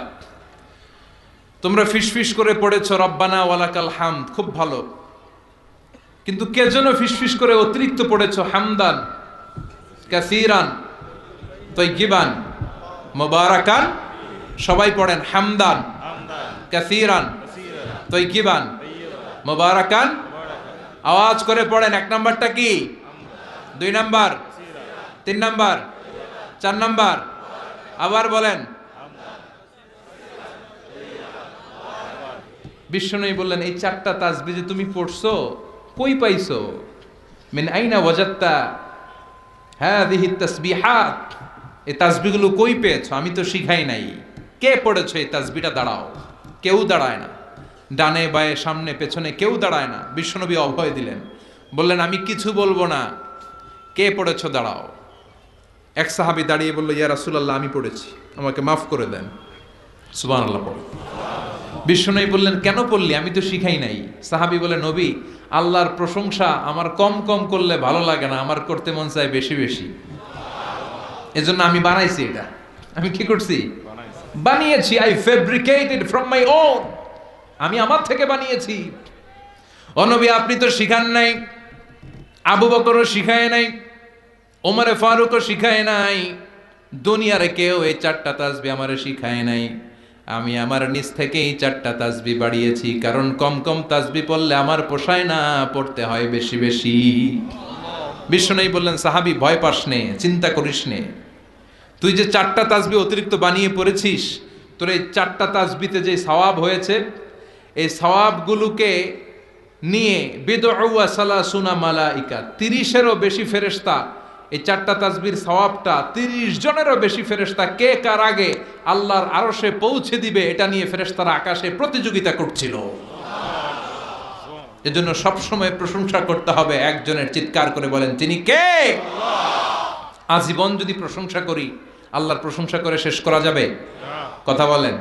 তোমরা ফিসফিস করে পড়েছো রব্বানা ওয়ালাকাল হামদ, খুব ভালো, কিন্তু কে যেন ফিসফিস করে অতিরিক্ত পড়েছো হামদান কাসীরান তাইয়িবান মুবারাকান। সবাই পড়েন হামদান কাসীরান তাইয়িবান মুবারাকান। আওয়াজ করে পড়েন। 1 নাম্বারটা কি? 2 নাম্বার, 3 নাম্বার, 4 নাম্বার। আবার বলেন। বিশ্বনবী বললেন, এই 4টা তাসবিহ যে তুমি পড়ছো, কই পাইছো? মিন আইনা ওয়াজাদতা হাযিহি তাসবিহাত, এই তাসবিহগুলো কই পেয়েছো? আমি তো শিখাই নাই। কে পড়েছো এই তাসবিহটা? দাঁড়াও। কেউ দাঁড়ায় না, ডানে বায়ে সামনে পেছনে কেউ দাঁড়ায় না। বিশ্বনবী অভয় দিলেন, বললেন, আমি কিছু বলবো না, কে পড়েছো দাঁড়াও। এক সাহাবী দাঁড়িয়ে বলল, ইয়া রাসূলুল্লাহ, আমি পড়েছি, আমাকে মাফ করে দেন। সুবহানাল্লাহ পড়ে। বিশ্বনবী বললেন, কেন পড়লি? আমি তো শিখাই নাই। সাহাবী বলে, নবী, আল্লাহর প্রশংসা আমার কম কম করলে ভালো লাগে না, আমার করতে মন চায় বেশি বেশি। এজন্য আমি বানাইছি এটা। আমি কি করছি? বানিয়েছি। I fabricated from my own. আমি আমার থেকে বানিয়েছি। ও নবী, আপনি তো শিখান নাই, আবু বকরও শিখায় নাই, ওমরে ফারুকও শিখায় নাই, দুনিয়ার কেউ এই 4টা তাসবিহ আমারে শিখায় নাই। আমি আমার নিজ থেকেই 4টা তাসবিহ বাড়িয়েছি, কারণ কম কম তাসবিহ পড়লে আমার পোষায় না, পড়তে হয় বেশি বেশি। বিশ্বনবী বললেন, সাহাবী ভয় পাস নে, চিন্তা করিস নে, তুই যে 4টা তাসবিহ অতিরিক্ত বানিয়ে পড়েছিস, তোর এই 4টা তাসবিহতে যে সওয়াব হয়েছে, এই সওয়াবগুলোকে নিয়ে বিদউ ওয়া সালাসুনা মালাইকা, 30-এরও বেশি ফেরেশতা এই 4টা তাসবিহর সওয়াবটা 30 জনেরও বেশি ফেরেশতা কে কার আগে আল্লাহর আরশে পৌঁছে দিবে, এটা নিয়ে ফেরেশতারা আকাশে প্রতিযোগিতা করছিল। এজন্য সবসময় প্রশংসা করতে হবে একজনের। চিৎকার করে বলেন, তিনি কে? আজীবন যদি প্রশংসা করি, আল্লাহর প্রশংসা করে শেষ করা যাবে? কথা বলেন।